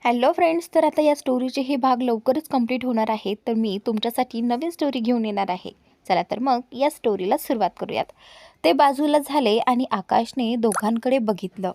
Hello friends, तर आता या स्टोरीचे हे भाग लवकरच कंप्लीट होणार आहेत. तर मी तुमच्यासाठी नवीन स्टोरी घेऊन येणार आहे. चला तर मग या स्टोरीला सुरुवात करूयात. ते बाजूला झाले आणि आकाशने दोघांकडे बघितलं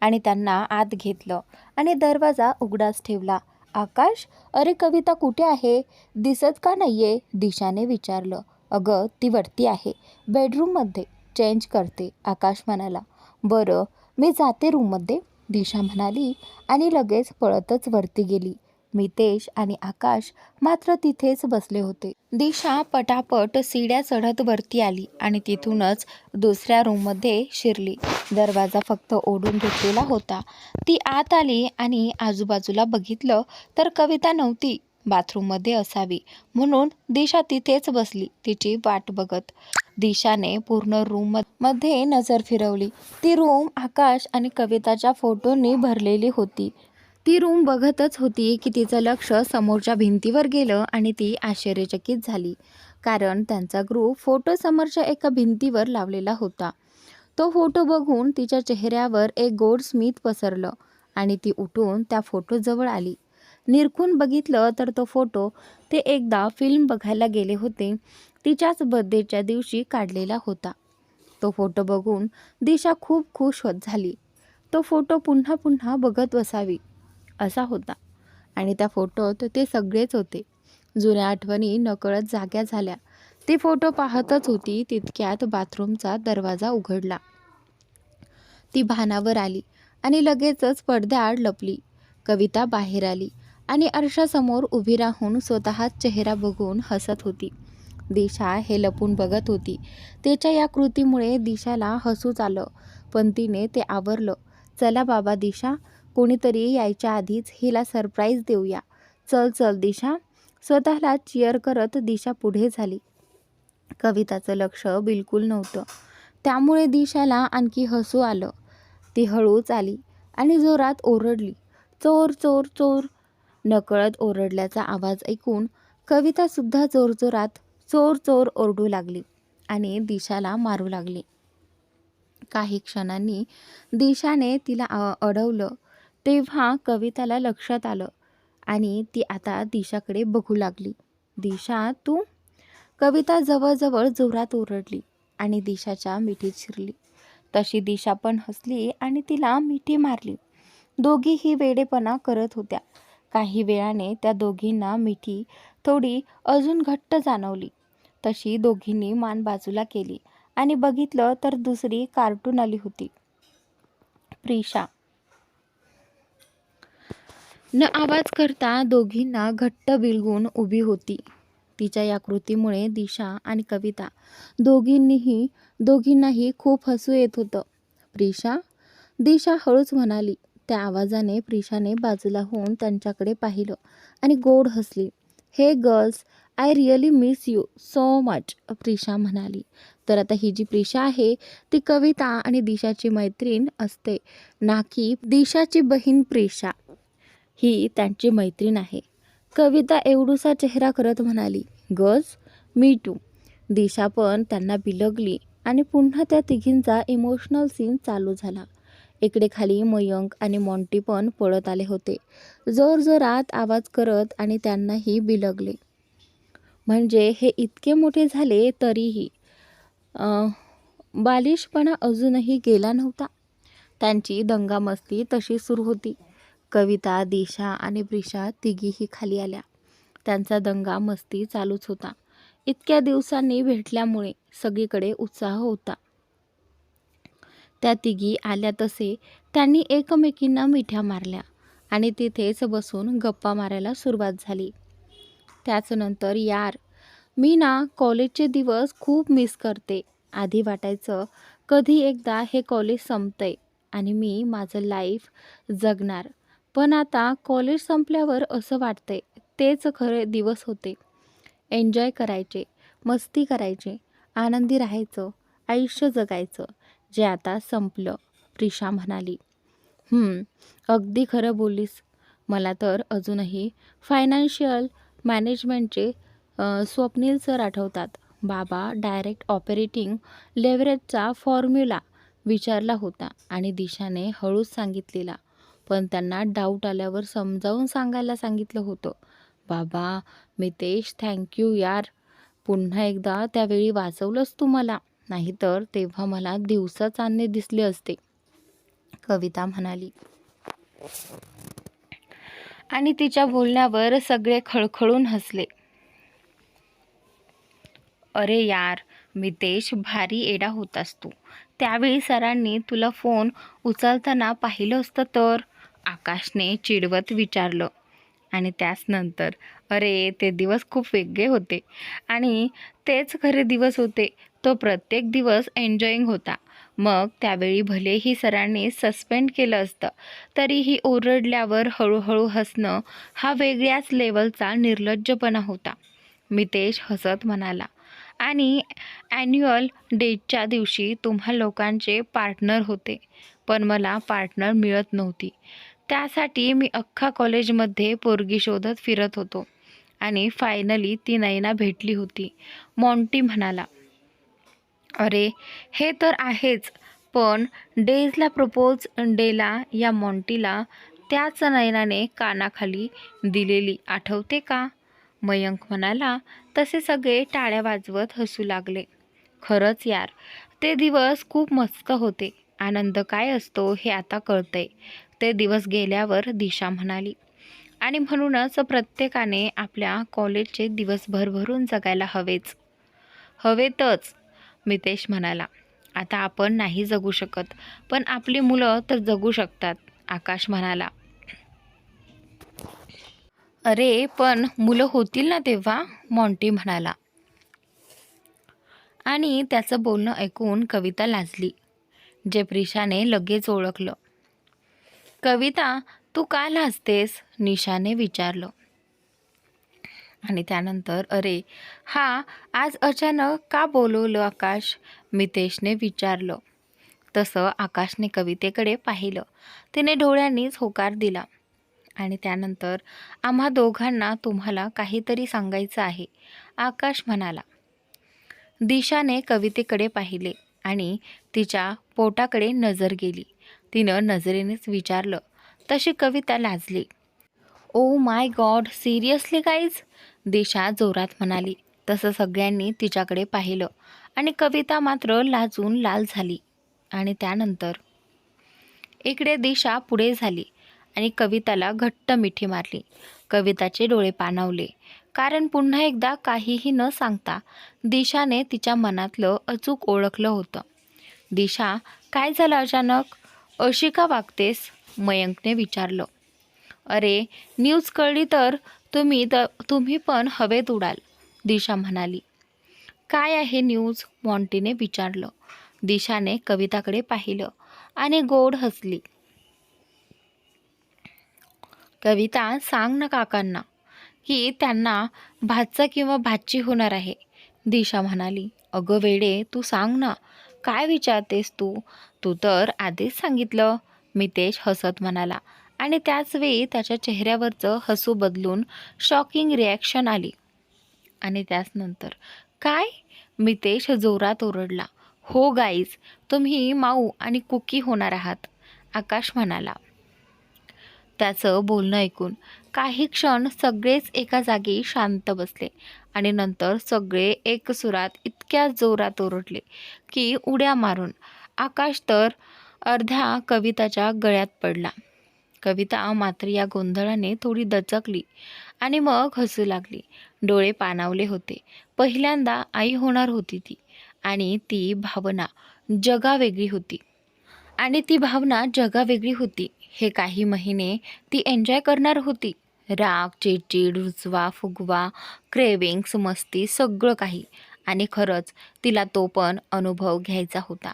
आणि त्यांना आत घेतलं आणि दरवाजा उघडाच ठेवला. आकाश, अरे कविता कुठे आहे? दिसत का नाहीये? दिशाने विचारलं. अगं ती वरती आहे, बेडरूममध्ये चेंज करते, आकाश म्हणाला. बरं, मी जाते रूममध्ये, दिशा म्हणाली आणि लगेच पळतच वरती गेली. मितेश आणि आकाश मात्र तिथेच बसले होते. दिशा पटापट सीड्या चढत वरती आली आणि तिथूनच दुसऱ्या रूममध्ये शिरली. दरवाजा फक्त ओढून घेतलेला होता. ती आत आली आणि आजूबाजूला बघितलं तर कविता नव्हती. बाथरूममध्ये असावी म्हणून दिशा तिथेच बसली, तिची वाट बघत. दिशाने पूर्ण रूम मध्ये नजर फिरवली. ती रूम आकाश आणि कविताच्या फोटोंनी भरलेली होती. ती रूम बघतच होती की तिचं लक्ष समोरच्या भिंतीवर गेलं आणि ती आश्चर्यचकित झाली, कारण त्यांचा ग्रुप फोटो समोरच्या एका भिंतीवर लावलेला होता. तो फोटो बघून तिच्या चेहऱ्यावर एक गोड स्मित पसरलं आणि ती उठून त्या फोटोजवळ आली. निरखून बघितलं तर तो फोटो ते एकदा फिल्म बघायला गेले होते तिच्याच बर्थडेच्या दिवशी काढलेला होता. तो फोटो बघून दिशा खूप खुश झाली. तो फोटो पुन्हा पुन्हा बघत बसावी असा होता आणि त्या फोटोत ते सगळेच होते. जुन्या आठवणी नकळत जाग्या झाल्या. ती फोटो पाहतच होती तितक्यात बाथरूमचा दरवाजा उघडला. ती भानावर आली आणि लगेचच पडद्याआड लपली. कविता बाहेर आली आणि आरशासमोर उभी राहून स्वतःच चेहरा बघून हसत होती. दिशा हे लपून बघत होती. तिच्या या कृतीमुळे दिशाला हसूच आलं, पण तिने ते आवरलं. चला बाबा दिशा, कोणीतरी यायच्या आधीच हिला सरप्राईज देऊया. चल चल दिशा. स्वतःला चिअर करत दिशा पुढे झाली. कविताचं लक्ष बिलकुल नव्हतं, त्यामुळे दिशाला आणखी हसू आलं. ती हळूच आली आणि जोरात ओरडली, चोर चोर चोर. नकळत ओरडल्याचा आवाज ऐकून कवितासुद्धा जोरजोरात चोर चोर ओरडू लागली आणि दिशाला मारू लागली. काही क्षणांनी दिशाने तिला अडवलं तेव्हा कविताला लक्षात आलं आणि ती आता दिशाकडे बघू लागली. दिशा तू? कविता जवळजवळ जोरात ओरडली आणि दिशाच्या मिठीत शिरली. तशी दिशा पण हसली आणि तिला मिठी मारली. दोघीही वेडेपणा करत होत्या. काही वेळाने त्या दोघींना मिठी थोडी अजून घट्ट जाणवली. तशी दोघींनी मान बाजूला केली आणि बघितलं तर दुसरी कार्टून आली होती. प्रिशा न आवाज करता दोघींना घट्ट बिलगून उभी होती. तिच्या या कृतीमुळे दिशा आणि कविता दोघींनाही खूप हसू येत होतं. प्रिशा, दिशा हळूच म्हणाली. त्या आवाजाने प्रिशाने बाजूला होऊन त्यांच्याकडे पाहिलं आणि गोड हसली. हे girls, I really miss you so much, Prisha म्हणाली. तर आता ही जी प्रिशा आहे ती कविता आणि दिशाची मैत्रीण असते, ना की दिशाची बहीण प्रिशा. ही त्यांची मैत्रीण आहे. कविता एवढूसा चेहरा करत म्हणाली, गर्ल्स, मी टू. दिशा पण त्यांना बिलगली आणि पुन्हा त्या तिघींचा इमोशनल सीन चालू झाला. इकडे खाली मयंक आणि मॉन्टी पण पळत आले होते, जोरजोरात आवाज करत आणि त्यांनाही बिलगले. म्हणजे हे इतके मोठे झाले तरीही बालिशपणा अजूनही गेला नव्हता. त्यांची दंगामस्ती तशी सुरू होती. कविता, दिशा आणि प्रिशा तिघीही खाली आल्या. त्यांचा दंगा मस्ती चालूच होता. इतक्या दिवसांनी भेटल्यामुळे सगळीकडे उत्साह होता. त्या तिघी आल्या तसे त्यांनी एकमेकींना मिठ्या मारल्या आणि तिथेच बसून गप्पा मारायला सुरुवात झाली. त्याचनंतर यार, मी ना कॉलेजचे दिवस खूप मिस करते. आधी वाटायचं कधी एकदा हे कॉलेज संपतंय आणि मी माझं लाईफ जगणार, पण आता कॉलेज संपल्यावर असं वाटतंय तेच खरे दिवस होते. एन्जॉय करायचे, मस्ती करायचे, आनंदी राहायचं, आयुष्य जगायचं, जे आता संपलं, प्रिशा म्हणाली. अगदी खरं बोललीस. मला तर अजूनही फायनान्शियल मॅनेजमेंटचे स्वप्नील सर आठवतात. बाबा डायरेक्ट ऑपरेटिंग लेव्हरेजचा फॉर्म्युला विचारला होता आणि दिशाने हळूच सांगितलेला. पण त्यांना डाऊट आल्यावर समजावून सांगायला सांगितलं होतं. बाबा मितेश, थँक्यू यार, पुन्हा एकदा त्यावेळी वाचवलंस तू मला, नाहीतर तेव्हा मला दिवसा चांदणे दिसले असते, कविता म्हणाली. आणि तिच्या बोलण्यावर सगळे खळखळून हसले. अरे यार मितेश, भारी एडा होतास तू. त्यावेळी सरांनी तुला फोन उचलताना पाहिलं असतं तर, आकाशने चिडवत विचारलं. आणि त्याच नंतर, अरे ते दिवस खूप वेगळे होते आणि तेच खरे दिवस होते. तो प्रत्येक दिवस एन्जॉईंग होता. मग त्यावेळी भलेही सरांनी सस्पेंड केलं असतं, तरीही ओरडल्यावर हळूहळू हसणं हा वेगळ्याच लेवलचा निर्लज्जपणा होता, मितेश हसत म्हणाला. आणि ॲन्युअल डेच्या दिवशी तुम्हा लोकांचे पार्टनर होते, पण मला पार्टनर मिळत नव्हती. त्यासाठी मी अख्खा कॉलेजमध्ये पोरगी शोधत फिरत होतो आणि फायनली ती नैना भेटली होती, मॉन्टी म्हणाला. अरे हे तर आहेच, पण डेजला प्रपोज डेला या मॉन्टीला त्याच नयनाने कानाखाली दिलेली आठवते का, मयंक म्हणाला. तसे सगळे टाळ्या वाजवत हसू लागले. खरंच यार, ते दिवस खूप मस्त होते. आनंद काय असतो हे आता कळतंय, ते दिवस गेल्यावर, दिशा म्हणाली. आणि म्हणूनच प्रत्येकाने आपल्या कॉलेजचे दिवस भरभरून जगायला हवेतच, मितेश म्हणाला. आता आपण नाही जगू शकत, पण आपली मुलं तर जगू शकतात, आकाश म्हणाला. अरे पण मुलं होतील ना तेव्हा, मॉन्टी म्हणाला. आणि त्याचं बोलणं ऐकून कविता लाजली, जे प्रिशाने लगेच ओळखलं. कविता, तू का लाजतेस, निशाने विचारलं. आणि त्यानंतर, अरे हा आज अचानक का बोलवलं आकाश, मितेशने विचारलं. तसं आकाशने कवितेकडे पाहिलं. तिने डोळ्यांनीच होकार दिला. आणि त्यानंतर, आम्हा दोघांना तुम्हाला काहीतरी सांगायचं आहे, आकाश म्हणाला. दिशाने कवितेकडे पाहिले आणि तिच्या पोटाकडे नजर गेली. तिनं नजरेनेच विचारलं. तशी कविता लाजली. Oh my god, seriously guys, Disha जोरात म्हणाली. तसं सगळ्यांनी तिच्याकडे पाहिलं आणि कविता मात्र लाजून लाल झाली. आणि त्यानंतर इकडे दिशा पुढे झाली आणि कविताला घट्ट मिठी मारली. कविताचे डोळे पाणावले, कारण पुन्हा एकदा काहीही न सांगता दिशाने तिच्या मनातलं अचूक ओळखलं होतं. दिशा, काय झालं अचानक, अशी का वागतेस, मयंकने विचारलं. अरे न्यूज कळली तर तुम्ही पण हवेत उडाल, दिशा म्हणाली. काय आहे न्यूज, मॉन्टीने विचारलं. दिशाने कविताकडे पाहिलं आणि गोड हसली. कविता, सांग ना काकांना की त्यांना भाचा किंवा भाची होणार आहे, दिशा म्हणाली. अगं वेडे, तू सांग ना, काय विचारतेस तू, तू तर आधीच सांगितलं, मितेश हसत म्हणाला. आणि त्याचवेळी त्याच्या चेहऱ्यावरचं हसू बदलून शॉकिंग रिॲक्शन आली. आणि त्याचनंतर, काय, मितेश जोरात ओरडला. हो गाईज, तुम्ही माऊ आणि कुकी होणार आहात, आकाश म्हणाला. त्याचं बोलणं ऐकून काही क्षण सगळेच एका जागी शांत बसले आणि नंतर सगळे एकसुरात इतक्या जोरात ओरडले की उड्या मारून आकाश तर अर्ध्या कविताच्या गळ्यात पडला. कविता मात्र या गोंधळाने थोडी दचकली आणि मग हसू लागली. डोळे पाणावले होते. पहिल्यांदा आई होणार होती ती, आणि ती भावना जगावेगळी होती. हे काही महिने ती एन्जॉय करणार होती. राग, चिडचिड, रुसवा, फुगवा, क्रेविंग्स, मस्ती, सगळं काही. आणि खरंच तिला तो पण अनुभव घ्यायचा होता.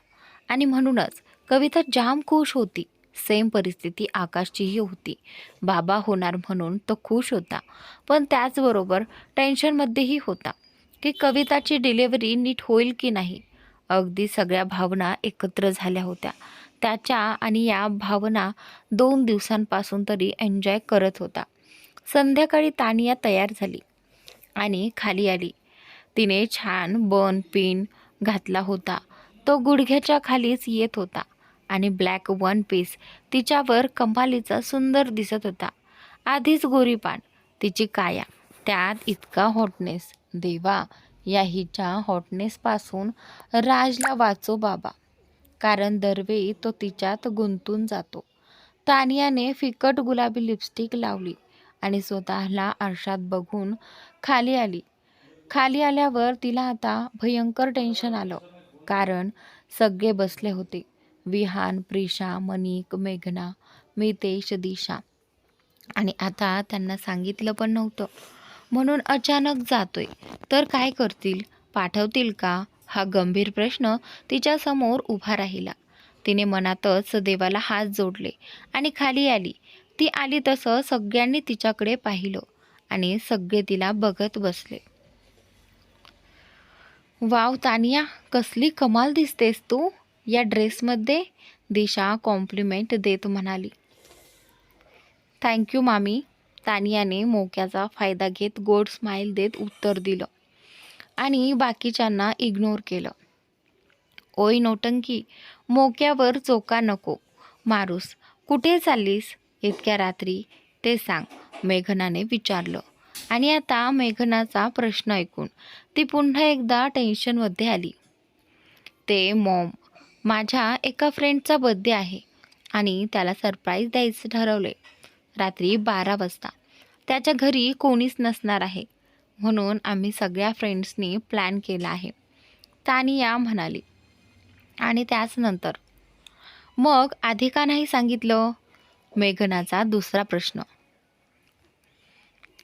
आणि म्हणूनच कविता जाम खुश होती. सेम परिस्थिती आकाशचीही होती. बाबा होणार म्हणून तो खुश होता, पण त्याचबरोबर टेन्शनमध्येही होता की कविताची डिलिव्हरी नीट होईल की नाही. अगदी सगळ्या भावना एकत्र झाल्या होत्या. त्याच्या आणि या भावना 2 दिवसांपासून तरी एन्जॉय करत होता. संध्याकाळी तानिया तयार झाली आणि खाली आली. तिने छान बन पिन घातला होता. तो गुडघ्याच्या खालीच येत होता आणि ब्लॅक वन पीस तिच्यावर कमालीचा सुंदर दिसत होता. आधीच गोरीपान, तिची काया, त्यात इतका हॉटनेस. देवा, या हिच्या हॉटनेसपासून राजला वाचो बाबा, कारण दरवेळी तो तिच्यात गुंतून जातो. तानियाने फिकट गुलाबी लिपस्टिक लावली आणि स्वतःला आरशात बघून खाली आली. खाली आल्यावर तिला आता भयंकर टेन्शन आलं, कारण सगळे बसले होते. विहान, प्रिशा, मनिक, मेघना, मितेश, दिशा. आणि आता त्यांना सांगितलं पण नव्हतं, म्हणून अचानक जातोय तर काय करतील, पाठवतील का, हा गंभीर प्रश्न तिच्यासमोर उभा राहिला. तिने मनातच देवाला हात जोडले आणि खाली आली. ती आली तसं सगळ्यांनी तिच्याकडे पाहिलं आणि सगळे तिला बघत बसले. वाव तानिया, कसली कमाल दिसतेस तू या ड्रेसमध्ये, दिशा कॉम्प्लिमेंट देत म्हणाली. थँक्यू मामी, तानियाने मोक्याचा फायदा घेत गोड स्माईल देत उत्तर दिलं आणि बाकीच्यांना इग्नोर केलं. ओय नोटंकी, मोक्यावर चोका नको मारूस. कुठे चाललीस इतक्या रात्री ते सांग, मेघनाने विचारलं. आणि आता मेघनाचा प्रश्न ऐकून ती पुन्हा एकदा टेन्शनमध्ये आली. ते मॉम, माझ्या एका फ्रेंडचा बर्थडे आहे आणि त्याला सरप्राईज द्यायचं ठरवले. रात्री 12 वाजता त्याच्या घरी कोणीच नसणार आहे, म्हणून आम्ही सगळ्या फ्रेंड्सनी प्लॅन केला आहे, तानिया म्हणाली. आणि त्याचनंतर मग आधी का नाही सांगितलं, मेघनाचा दुसरा प्रश्न.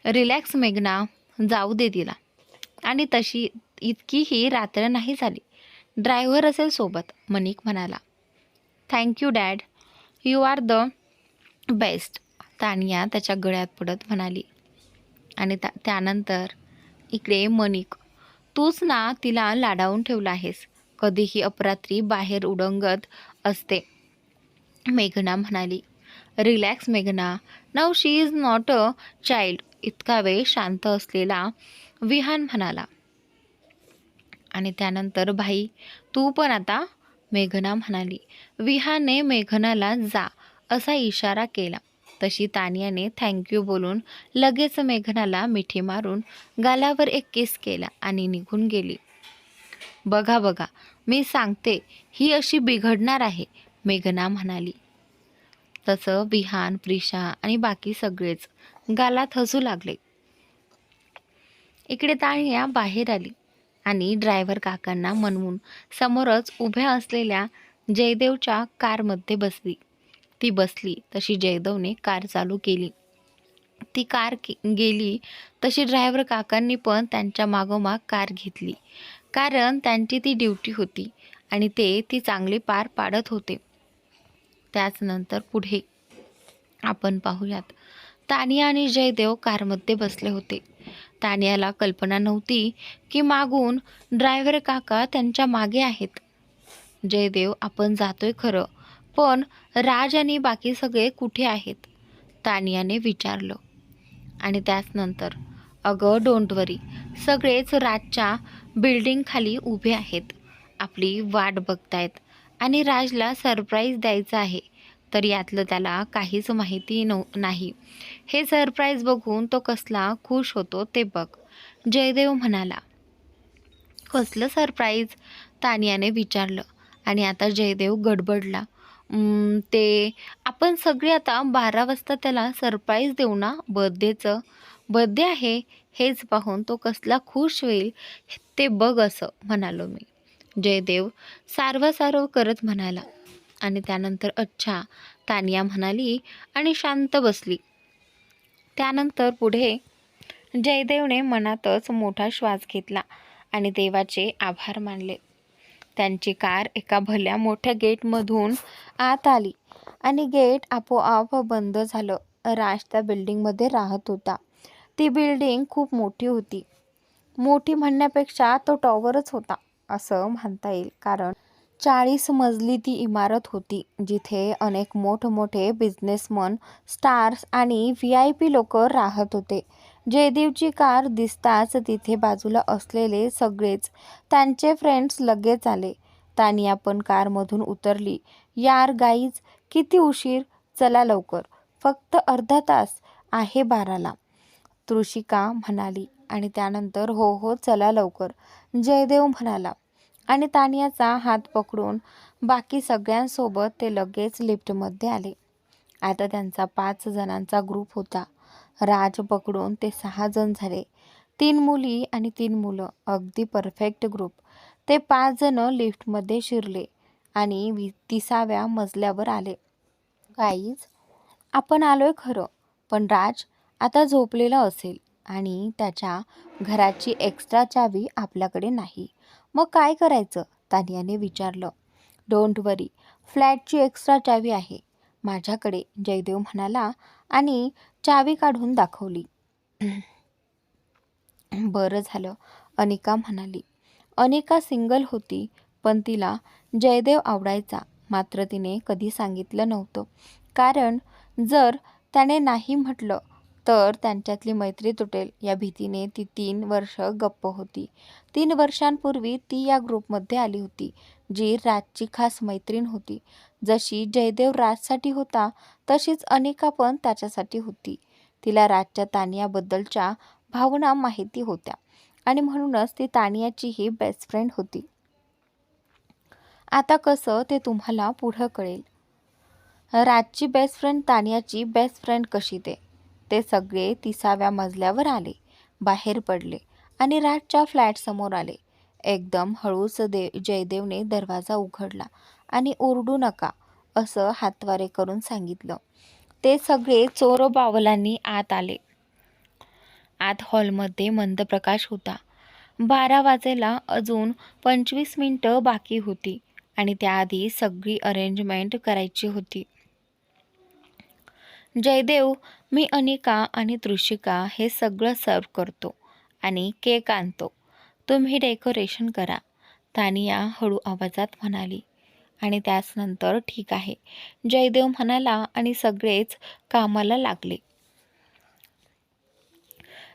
रिलॅक्स मेघना, जाऊ दे तिला. आणि तशी इतकीही रात्र नाही झाली, ड्रायव्हर असेल सोबत, मनिक म्हणाला. Thank you dad, you are the best, Tania त्याच्या गळ्यात पडत म्हणाली. आणि त्यानंतर इकडे मनिक, तूच ना तिला लाडावून ठेवला आहेस, कधीही अपरात्री बाहेर उडंगत असते, मेघना म्हणाली. रिलॅक्स मेघना, now she is not a child, इतका वेळ शांत असलेला विहान म्हणाला. आणि त्यानंतर भाई, तू पण आता, मेघना म्हणाली. विहानने मेघनाला जा असा इशारा केला. तशी तानियाने थँक्यू बोलून लगेच मेघनाला मिठी मारून गालावर एक किस केला आणि निघून गेली. बघा बघा, मी सांगते ही अशी बिघडणार आहे, मेघना म्हणाली. तसं विहान, प्रिशा आणि बाकी सगळेच गालात हसू लागले. इकडे तानिया बाहेर आली आणि ड्रायव्हर काकांना म्हणून समोरच उभ्या असलेल्या जयदेवच्या कारमध्ये बसली. ती बसली तशी जयदेवने कार चालू केली. ती कार गेली तशी ड्रायव्हर काकांनी पण त्यांच्या मागोमाग कार घेतली, कारण त्यांची ती ड्युटी होती आणि ते ती चांगली पार पाडत होते. त्याचनंतर पुढे आपण पाहूयात. तानिया आणि जयदेव कारमध्ये बसले होते. तानियाला कल्पना नव्हती की मागून ड्रायव्हर काका त्यांच्या मागे आहेत. जयदेव, आपण जातोय खरं, पण राज आणि बाकी सगळे कुठे आहेत, तानियाने विचारलं. आणि त्याचनंतर, अगं डोंट वरी, सगळेच राजच्या बिल्डिंग खाली उभे आहेत, आपली वाट बघतायत आणि राजला सरप्राईज द्यायचं आहे, तर यातलं त्याला काहीच माहिती नाही. हे सरप्राईज बघून तो कसला खुश होतो ते बघ, जयदेव म्हणाला. कसलं सरप्राईज, तानियाने विचारलं. आणि आता जयदेव गडबडला. ते आपण सगळे आता 12 वाजता त्याला सरप्राईज देऊ ना, बर्थडेचं, बर्थडे आहे, हेच पाहून तो कसला खुश होईल ते बघ असं म्हणालो मी, जयदेव सारवासारव करत म्हणाला. आणि त्यानंतर अच्छा, तानिया म्हणाली आणि शांत बसली. त्यानंतर पुढे जयदेवने मनातच मोठा श्वास घेतला आणि देवाचे आभार मानले. त्यांची कार एका भल्या मोठ्या गेटमधून आत आली आणि गेट आपोआप बंद झालं. राज त्या बिल्डिंगमध्ये राहत होता. ती बिल्डिंग खूप मोठी होती. मोठी म्हणण्यापेक्षा तो टॉवरच होता असं म्हणता येईल, कारण 40 मजली ती इमारत होती, जिथे अनेक मोठमोठे बिझनेसमन, स्टार्स आणि VIP लोक राहत होते. जयदेवची कार दिसताच तिथे बाजूला असलेले सगळेच त्यांचे फ्रेंड्स लगेच आले. तानिया पण कारमधून उतरली. यार गाईज, किती उशीर, चला लवकर, फक्त अर्धा तास आहे 12ला, तृषिका म्हणाली. आणि त्यानंतर हो हो चला लवकर, जयदेव म्हणाला. आणि तानियाचा हात पकडून बाकी सगळ्यांसोबत ते लगेच लिफ्टमध्ये आले. आता त्यांचा 5 जणांचा ग्रुप होता. राज पकडून ते 6 जण झाले. 3 मुली आणि 3 मुलं, अगदी परफेक्ट ग्रुप. ते 5 जण लिफ्टमध्ये शिरले आणि 30व्या मजल्यावर आले. गाईज, आपण आलोय खरं, पण राज आता झोपलेला असेल आणि त्याच्या घराची एक्स्ट्रा चावी आपल्याकडे नाही. मग काय करायचं, तानियाने विचारलं. डोंट वरी, फ्लॅटची एक्स्ट्रा चावी आहे माझ्याकडे, जयदेव म्हणाला आणि चावी काढून दाखवली. बरं झालं, अनिका म्हणाली. अनिका सिंगल होती, पण तिला जयदेव आवडायचा. मात्र तिने कधी सांगितलं नव्हतं, कारण जर त्याने नाही म्हटलं तर त्यांच्यातली मैत्री तुटेल या भीतीने ती 3 वर्ष गप्प होती. 3 वर्षांपूर्वी ती या ग्रुपमध्ये आली होती, जी राजची खास मैत्रीण होती. जशी जयदेव राजसाठी होता, तशीच अनिका पण त्याच्यासाठी होती. तिला राजच्या तानियाबद्दलच्या भावना माहिती होत्या आणि म्हणूनच ती तानियाची ही बेस्ट फ्रेंड होती. आता कसं ते तुम्हाला पुढं कळेल. राजची बेस्ट फ्रेंड तानियाची बेस्ट फ्रेंड कशी ते सगळे 30व्या मजल्यावर आले, बाहेर पडले आणि राजच्या फ्लॅटसमोर आले. एकदम हळूच जयदेवने दरवाजा उघडला आणि ओरडू नका असं हातवारे करून सांगितलं. ते सगळे चोरबावलांनी आत आले. आत हॉलमध्ये मंद प्रकाश होता. 12 वाजायला अजून 25 मिनिटं बाकी होती आणि त्याआधी सगळी अरेंजमेंट करायची होती. जयदेव, मी अनिका आणि तृषिका हे सगळं सर्व करतो आणि केक आणतो, तुम्ही डेकोरेशन करा, तानिया हळू आवाजात म्हणाली. आणि त्यानंतर ठीक आहे, जयदेव म्हणाला आणि सगळेच कामाला लागले.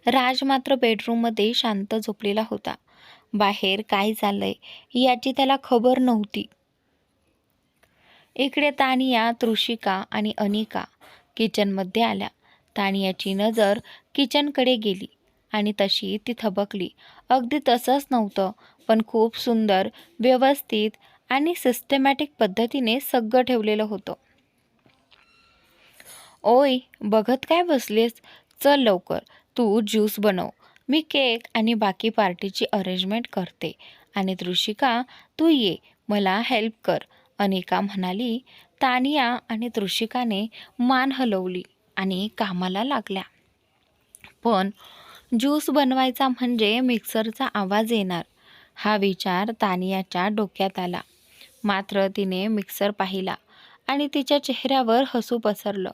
राज मात्र बेडरूममध्ये शांत झोपलेला होता. बाहेर काय चाललंय याची त्याला खबर नव्हती. इकडे तानिया, तृषिका आणि अनिका किचनमध्ये आल्या. तानियाची नजर किचनकडे गेली आणि तशी ती थबकली. अगदी तसंच नव्हतं, पण खूप सुंदर, व्यवस्थित आणि सिस्टमॅटिक पद्धतीने सगळं ठेवलेलं होतं. ओय, बघत काय बसलीस, चल लवकर, तू ज्यूस बनव, मी केक आणि बाकी पार्टीची अरेंजमेंट करते. आणि तृषिका, तू ये, मला हेल्प कर, अनिका म्हणाली. तानिया आणि तृषिकाने मान हलवली आणि कामाला लागल्या. पण ज्यूस बनवायचा म्हणजे मिक्सरचा आवाज येणार, हा विचार तानियाच्या डोक्यात आला. मात्र तिने मिक्सर पाहिला आणि तिच्या चेहऱ्यावर हसू पसरलं,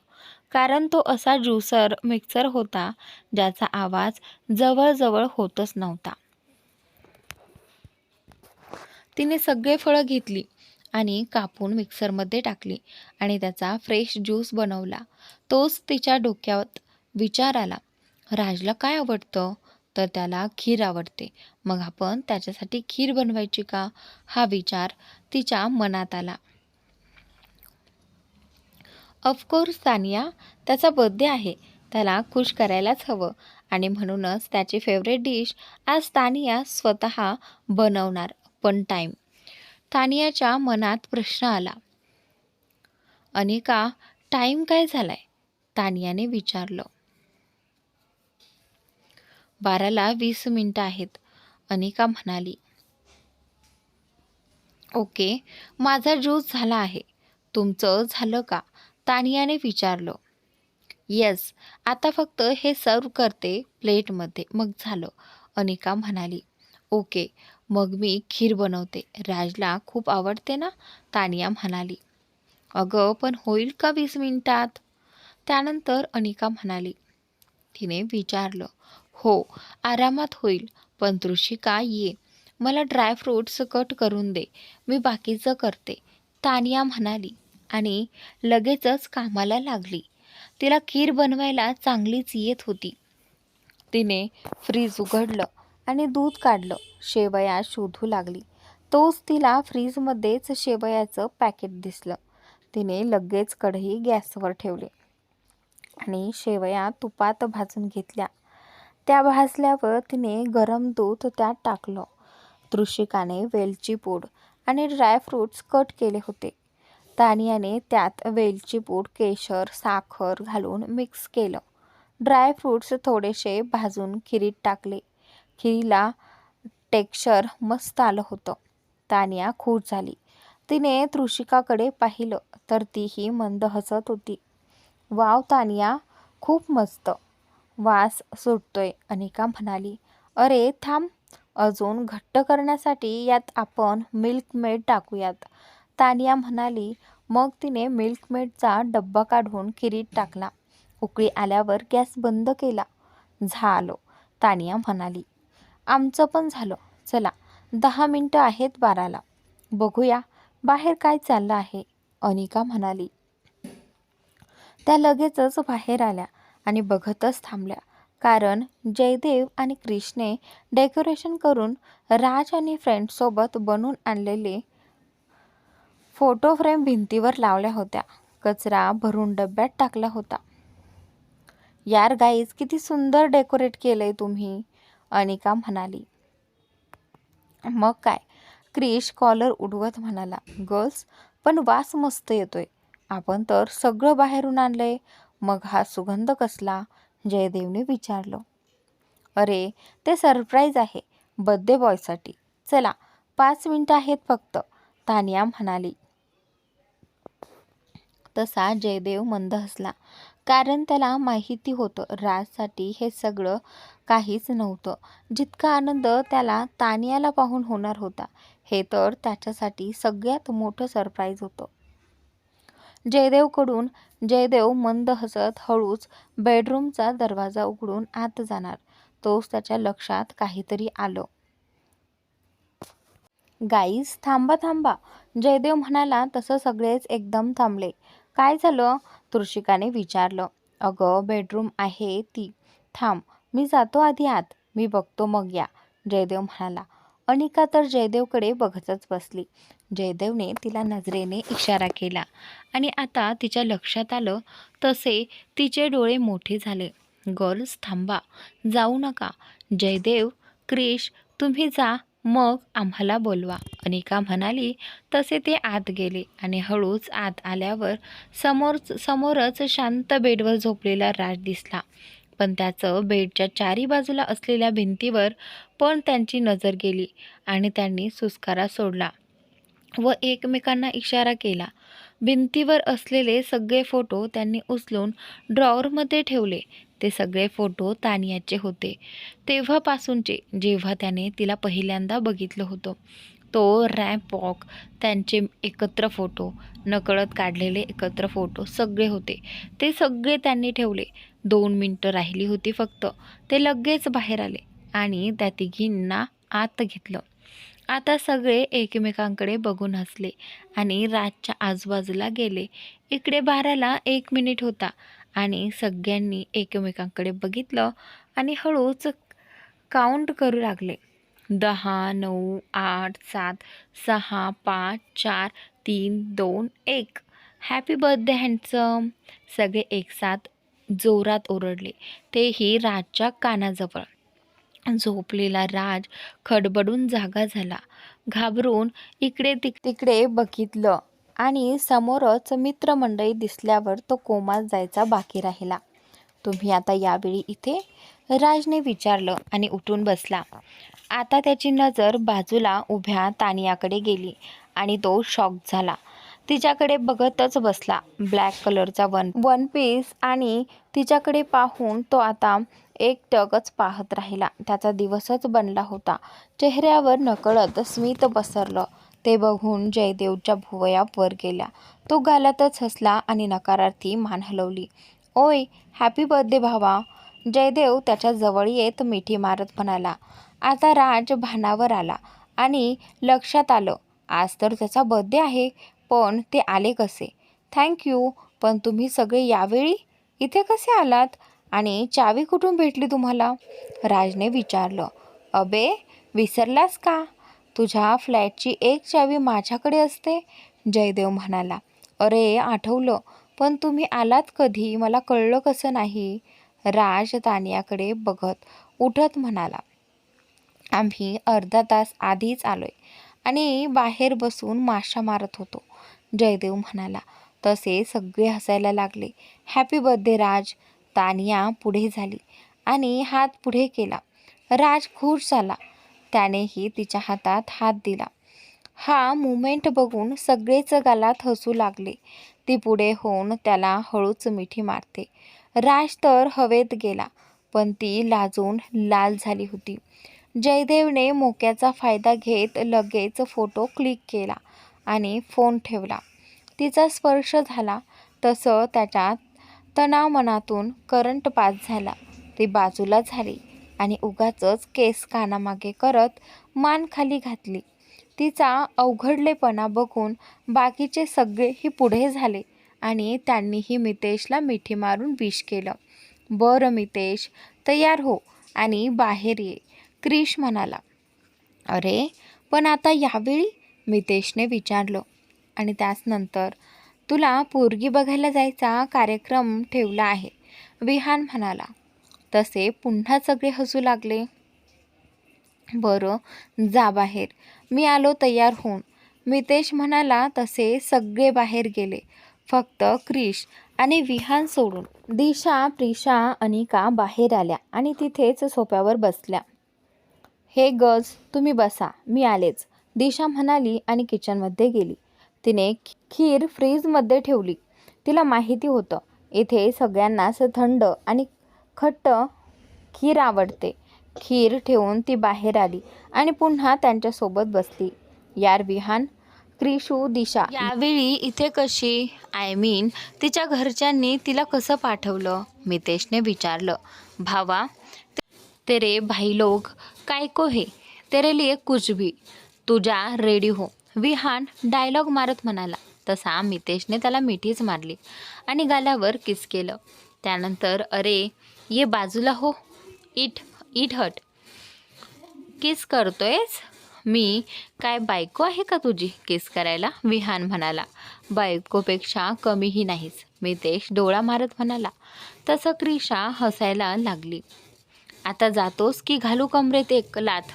कारण तो असा ज्यूसर मिक्सर होता ज्याचा आवाज जवळजवळ होतच नव्हता. तिने सगळे फळं घेतली आणि कापून मिक्सरमध्ये टाकली आणि त्याचा फ्रेश ज्यूस बनवला. तोच तिच्या डोक्यात विचार आला, राजला काय आवडतं, तर त्याला खीर आवडते, मग आपण त्याच्यासाठी खीर बनवायची का, हा विचार तिच्या मनात आला. ऑफकोर्स तानिया, त्याचा बर्थडे आहे, त्याला खुश करायलाच हवं आणि म्हणूनच त्याची फेवरेट डिश आज तानिया स्वतः बनवणार. पण टाईम, तानियाच्या मनात प्रश्न आला. अनिका, टाईम काय झालाय, तानियाने विचारलं. 12ला 20 मिनिटं आहेत, अनिका म्हणाली. ओके, माझा ज्यूस झाला आहे, तुमचं झालं का, तानियाने विचारलं. येस, आता फक्त हे सर्व करते प्लेटमध्ये, मग झालं, अनिका म्हणाली. ओके, मग मी खीर बनवते, राजला खूप आवडते ना, तानिया म्हणाली. अगं, पण होईल का 20 मिनिटात, त्यानंतर अनिका म्हणाली. तिने विचारलं. हो, आरामात होईल, पण तृषिका ये, मला ड्रायफ्रूट्स कट करून दे, मी बाकीचं करते, तानिया म्हणाली आणि लगेचच कामाला लागली. तिला खीर बनवायला चांगलीच येत होती. तिने फ्रीज उघडलं आणि दूध काढलं, शेवया शोधू लागली. तोच तिला फ्रीजमध्येच शेवयाचं पॅकेट दिसलं. तिने लगेच कढई गॅसवर ठेवली आणि शेवया तुपात भाजून घेतल्या. त्या भाजल्यावर तिने गरम दूध त्यात टाकलं. तृषिकाने वेलची पूड आणि ड्रायफ्रूट्स कट केले होते. तानियाने त्यात वेलची पूड, केशर, साखर घालून मिक्स केलं. ड्रायफ्रूट्स थोडेसे भाजून खिरीत टाकले. खिरीला टेक्स्चर मस्त आलं होतं. तानिया खुश झाली. तिने तृषिकाकडे पाहिलं तर तीही मंद हसत होती. वाव तानिया, खूप मस्त वास सुटतोय, अनिका म्हणाली. अरे थांब, अजून घट्ट करण्यासाठी यात आपण मिल्क मेड टाकूयात, तानिया म्हणाली. मग तिने मिल्क मेडचा डब्बा काढून खिरीत टाकला. उकळी आल्यावर गॅस बंद केला. झालं, तानिया म्हणाली. आमचं पण झालं. चला, 10 मिनिटं आहेत 12ला. बघूया बाहेर काय चाललं आहे, अनिका म्हणाली. त्या लगेचच बाहेर आल्या आणि बघतच थांबल्या, कारण जयदेव आणि क्रिशने डेकोरेशन करून राज आणि फ्रेंड्ससोबत बनवून आणलेले फोटो फ्रेम भिंतीवर लावल्या होत्या. कचरा भरून डब्यात टाकला होता. यार गाईज, किती सुंदर डेकोरेट केलंय तुम्ही, अनिका म्हणाली. मग काय, क्रिश कॉलर उडवत म्हणाला. गर्ल्स, पण वास मस्त येतोय. आपण तर सगळं बाहेरून आणलंय, मग हा सुगंध कसला, जयदेवने विचारलं. अरे, ते सरप्राईज आहे बर्थडे बॉयसाठी. चला, 5 मिनिटं आहेत फक्त, तानिया म्हणाली. तसा जयदेव मंद हसला, कारण त्याला माहिती होतं राजसाठी हे सगळं काहीच नव्हतं. जितका आनंद त्याला तानियाला पाहून होणार होता, हे तर त्याच्यासाठी सगळ्यात मोठं सरप्राईज होतं. जयदेव मंद हसत हळूच बेडरूमचा दरवाजा उघडून आत जाणार, तोच त्याच्या लक्षात काहीतरी आलं. गाईज, थांबा थांबा, जयदेव म्हणाला तसं सगळेच एकदम थांबले. काय झालं, तृषिकाने विचारलं. अगं, बेडरूम आहे ती. थांब, मी जातो आधी आत, मी बघतो मग या, जयदेव म्हणाला. अनिका तर जयदेवकडे बघतच बसली. जयदेवने तिला नजरेने इशारा केला आणि आता तिच्या लक्षात आलं तसे तिचे डोळे मोठे झाले. गर्ल्स, थांबा, जाऊ नका. जयदेव, क्रिश, तुम्ही जा, मग आम्हाला बोलवा, अनिका म्हणाली. तसे ते आत गेले आणि हळूच आत आल्यावर समोरच शांत बेडवर झोपलेला राज दिसला. पण त्याचं बेडच्या चारी बाजूला असलेल्या भिंतीवर पण त्यांची नजर गेली आणि त्यांनी सुस्कारा सोडला व एकमेकांना इशारा केला. भिंतीवर असलेले सगळे फोटो त्यांनी उचलून ड्रॉवरमध्ये ठेवले. ते सगळे फोटो तानियाचे होते, तेव्हापासूनचे, जेव्हा त्याने तिला पहिल्यांदा बघितलं होतं. तो रॅम्प वॉक, त्यांचे एकत्र फोटो, नकळत काढलेले एकत्र फोटो सगळे होते. ते सगळे त्यांनी ठेवले. 2 मिनिटं राहिली होती फक्त. ते लगेच बाहेर आले आणि त्या तिघींना आत घेतलं. आता सगळे एकमेकांकडे बघून हसले आणि राजच्या आजूबाजूला गेले. इकडे 12ला 1 मिनिट होता आणि सगळ्यांनी एकमेकांकडे बघितलं आणि हळूच काउंट करू लागले. 10, 9, 8, 7, 6, 5, 4, 3, 2, 1. हॅपी बर्थडे हँडसम, सगळे एकसाथ जोरात ओरडले, तेही राजच्या कानाजवळ. झोपलेला राज खडबडून जागा झाला. घाबरून इकडे तिकडे बघितलं आणि समोरच मित्रमंडळी दिसल्यावर तो कोमात जायचा बाकी राहिला. तुम्ही आता यावेळी इथे, राजने विचारलं आणि उठून बसला. आता त्याची नजर बाजूला उभ्या तानियाकडे गेली आणि तो शॉक झाला. तिच्याकडे बघतच बसला. ब्लॅक कलरचा वन पीस आणि तिच्याकडे पाहून तो आता एकटकच पाहत राहिला. त्याचा दिवसच बनला होता. चेहऱ्यावर नकळत स्मित पसरलं. ते बघून जयदेवच्या भुवया वर गेल्या. तो गालातच हसला आणि नकारार्थी मान हलवली. ओय, हॅपी बर्थडे भावा, जयदेव त्याच्या जवळ येत मिठी मारत म्हणाला. आता राज भानावर आला आणि लक्षात आलं, आज तर त्याचा बर्थडे आहे, पण ते आले कसे? थँक्यू, पण तुम्ही सगळे यावेळी इथे कसे आलात आणि चावी कुठून भेटली तुम्हाला? राजने विचारलं. अबे, विसरलास का? तुझ्या फ्लॅटची एक चावी माझ्याकडे असते, जयदेव म्हणाला. अरे आठवलं, पण तुम्ही आलात कधी मला कळलं कसं नाही? राज तानियाकडे बघत उठत म्हणाला. आम्ही अर्धा तास आधीच आलोय आणि बाहेर बसून माशा मारत होतो, जयदेव म्हणाला. तसे सगळे हसायला लागले. हॅपी बर्थडे राज. तानिया पुढे झाली आणि हात पुढे केला. राज खुश झाला. त्यानेही तिच्या हातात हात दिला. हा मुमेंट बघून सगळेच गालात हसू लागले. ती पुढे होऊन त्याला हळूच मिठी मारते. राज तर हवेत गेला, पण ती लाजून लाल झाली होती. जयदेवने मोक्याचा फायदा घेत लगेच फोटो क्लिक केला आणि फोन ठेवला. तिचा स्पर्श झाला तसं त्याच्या तणामनातून करंट पास झाला. ती बाजूला झाली आणि उगाचच केस कानामागे करत मान खाली घातली. तिचा अवघडलेपणा बघून बाकीचे सगळेही पुढे झाले आणि त्यांनीही मितेशला मिठी मारून विश केलं. बरं मितेश, तयार हो आणि बाहेर ये, क्रिश म्हणाला. अरे पण आता यावेळी, मितेशने विचारलं. आणि त्यानंतर तुला पोरगी बघायला जायचा कार्यक्रम ठेवला आहे, विहान म्हणाला. तसे पुन्हा सगळे हसू लागले. बरं जा बाहेर, मी आलो तयार होऊन, मितेश म्हणाला. तसे सगळे बाहेर गेले, फक्त क्रिश आणि विहान सोडून. दिशा, प्रिशा, अनिका बाहेर आल्या आणि तिथेच सोफ्यावर बसल्या. हे गर्ल्स तुम्ही बसा, मी आलेच, दिशा म्हणाली आणि किचनमध्ये गेली. तिने खीर फ्रीजमध्ये ठेवली. तिला माहिती होतं इथे सगळ्यांनाच थंड आणि खट्ट खीर आवडते. खीर ठेवून ती बाहेर आली आणि पुन्हा त्यांच्यासोबत बसली. यार विहान, क्रिशू, दिशा यावेळी इथे कशी? आय मीन तिच्या घरच्यांनी तिला कसं पाठवलं? मितेशने विचारलं. भावा, तेरे भाई लोग काय को है, तेरे लिए कुछ भी, तुझा रेडी हो, विहान डायलॉग मारत म्हणाला. तसा मितेशने त्याला मिठीच मारली आणि गालावर किस केलं. त्यानंतर अरे ये बाजूला हो, इट हट, किस करतोयस? मी काय बायको आहे का तुझी किस करायला? विहान म्हणाला. बायकोपेक्षा कमीही नाहीस, मितेश डोळा मारत म्हणाला. तसं क्रिशा हसायला लागली. आता जातोस की घालू कमरेत एक लाथ,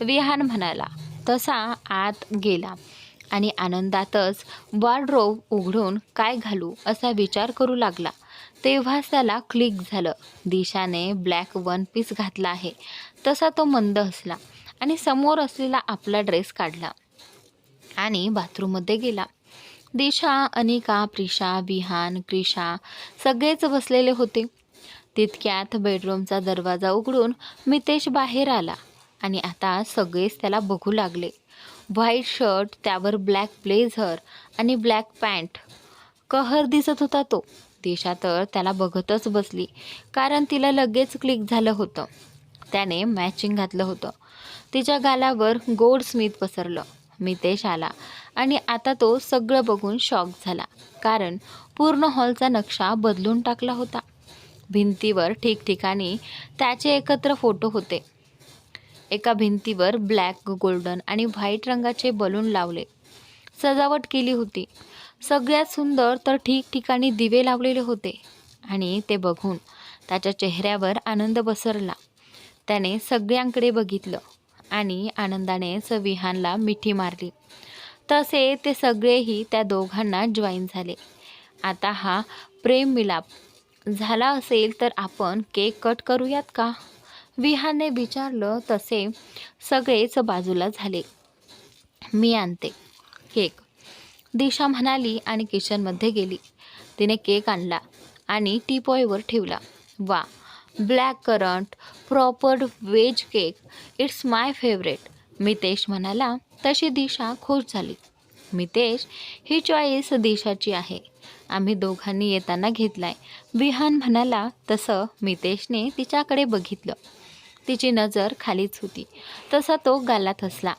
विहान म्हणाला. तसा आत गेला आणि आनंदातच वॉर्डरोब उघडून काय घालू असा विचार करू लागला. तेव्हाच त्याला क्लिक झालं. दिशाने ब्लॅक वन पीस घातला आहे. तसा तो मंद हसला आणि समोर असलेला आपला ड्रेस काढला आणि बाथरूममध्ये गेला. दिशा, अनिका, प्रिशा, विहान, क्रिशा सगळेच बसलेले होते. तितक्यात बेडरूमचा दरवाजा उघडून मितेश बाहेर आला आणि आता सगळेच त्याला बघू लागले. व्हाईट शर्ट, त्यावर ब्लॅक ब्लेझर आणि ब्लॅक पॅन्ट, कहर दिसत होता तो. दिशा तर त्याला बघतच बसली, कारण तिला लगेच क्लिक झालं होतं. त्याने मॅचिंग घातलं होतं. तिच्या गालावर गोड स्मित पसरलं. मितेश आला आणि आता तो सगळं बघून शॉक झाला, कारण पूर्ण हॉलचा नक्षा बदलून टाकला होता. भिंतीवर ठिकठिकाणी त्याचे एकत्र फोटो होते. एका भिंतीवर ब्लॅक, गोल्डन आणि व्हाईट रंगाचे बलून लावले सजावट केली होती. सगळ्यात सुंदर तर ठिकठिकाणी दिवे लावलेले होते आणि ते बघून त्याच्या चेहऱ्यावर आनंद पसरला. त्याने सगळ्यांकडे बघितलं आणि आनंदानेच विहानला मिठी मारली. तसे ते सगळेही त्या दोघांना जॉईन झाले. आता हा प्रेम मिलाप झाला असेल तर आपण केक कट करूयात का, विहानने विचारलं. तसे सगळेच बाजूला झाले. मी आणते केक, दिशा म्हणाली आणि किचनमध्ये गेली. तिने केक आणला आणि टीपॉयवर ठेवला. वा, black currant proper veg cake, it's my favourite, Mitesh म्हणाला. तशी दिशा खुश झाली. मितेश, ही चॉईस दिशाची आहे, आम्ही दोघांनी येताना घेतलाय, विहान म्हणाला. तसं मितेशने तिच्याकडे बघितलं. तिची नजर खालीच होती. तसा तो गालात हसला.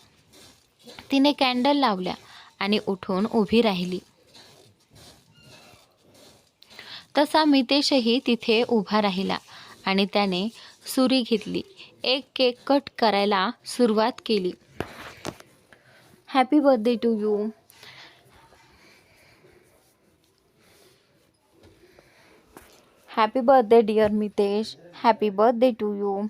तिने कॅन्डल लावल्या आणि उठून उभी राहिली. तसा मितेशही तिथे उभा राहिला आणि त्याने सुरी घेतली. एक केक कट करायला सुरुवात केली. Happy birthday to you. Happy birthday dear Mitesh, happy birthday to you.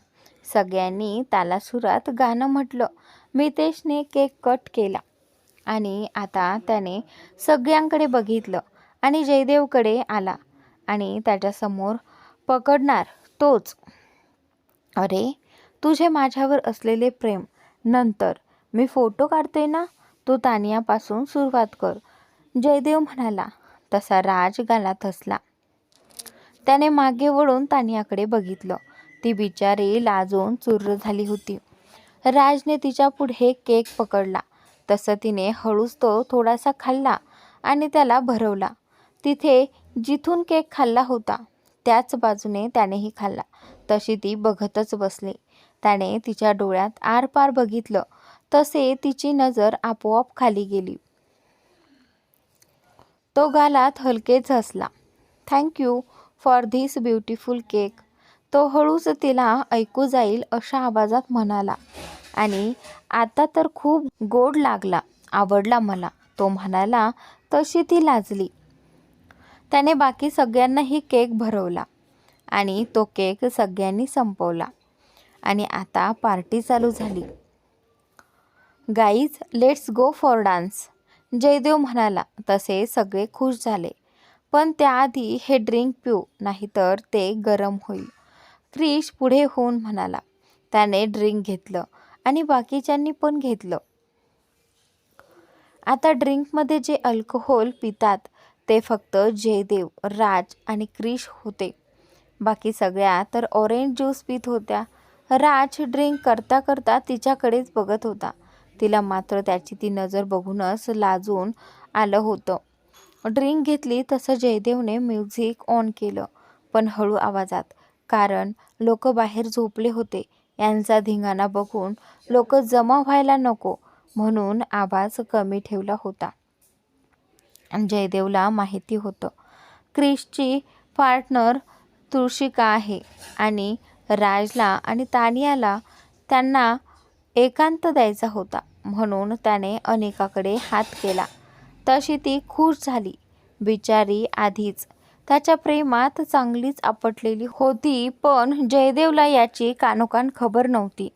सगळ्यांनी त्याला सुरात गाणं म्हटलं. मितेशने केक कट केला आणि आता त्याने सगळ्यांकडे बघितलं आणि जयदेवकडे आला आणि त्याच्यासमोर पकडणार तोच. अरे, तुझे माझ्यावर असलेले प्रेम नंतर मी फोटो काढते ना, तू तानियापासून सुरुवात कर, जयदेव म्हणाला. तसा राज गालात हसला. त्याने मागे वळून तानियाकडे बघितलं. ती बिचारी लाजून चुर्र झाली होती. राजने तिच्या पुढे केक पकडला. तसं तिने हळूच तो थोडासा खाल्ला आणि त्याला भरवला. तिथे जिथून केक खाल्ला होता त्याच बाजूने त्यानेही खाल्ला. तशी ती बघतच बसली. त्याने तिच्या डोळ्यात आरपार बघितलं तसे तिची नजर आपोआप खाली गेली. तो गालात हलकेच हसला. Thank you for this beautiful cake. तो हळूच तिला ऐकू जाईल अशा आवाजात म्हणाला. आणि आता तर खूप गोड लागला, आवडला मला, तो म्हणाला. तशी ती लाजली. त्याने बाकी सगळ्यांनाही केक भरवला आणि तो केक सगळ्यांनी संपवला आणि आता पार्टी चालू झाली. Guys, let's go for dance, Jaydev म्हणाला. तसे सगळे खुश झाले. पण त्याआधी हे ड्रिंक पिऊ, नाहीतर ते गरम होईल, क्रिश पुढे होऊन म्हणाला. त्याने ड्रिंक घेतलं आणि बाकीच्यांनी पण घेतलं. आता ड्रिंकमध्ये जे अल्कोहोल पितात ते फक्त जयदेव, राज आणि क्रिश होते. बाकी सगळ्या तर ऑरेंज ज्यूस पित होत्या. राज ड्रिंक करता करता तिच्याकडेच बघत होता. तिला मात्र त्याची ती नजर बघूनच लाजून आलं होतं. ड्रिंक घेतली तसं जयदेवने म्युझिक ऑन केलं, पण हळू आवाजात, कारण लोक बाहेर झोपले होते. यांचा धिंगाणा बघून लोक जमा व्हायला नको म्हणून आवाज कमी ठेवला होता. जयदेवला माहिती होतं क्रिशची पार्टनर तुळशिका आहे आणि राजला आणि तानियाला त्यांना एकांत द्यायचा होता, म्हणून त्याने अनिकाकडे हात केला. तशी ती खुश झाली. बिचारी आधीच त्याच्या प्रेमात चांगलीच आपटलेली होती, पण जयदेवला याची कानोकान खबर नव्हती.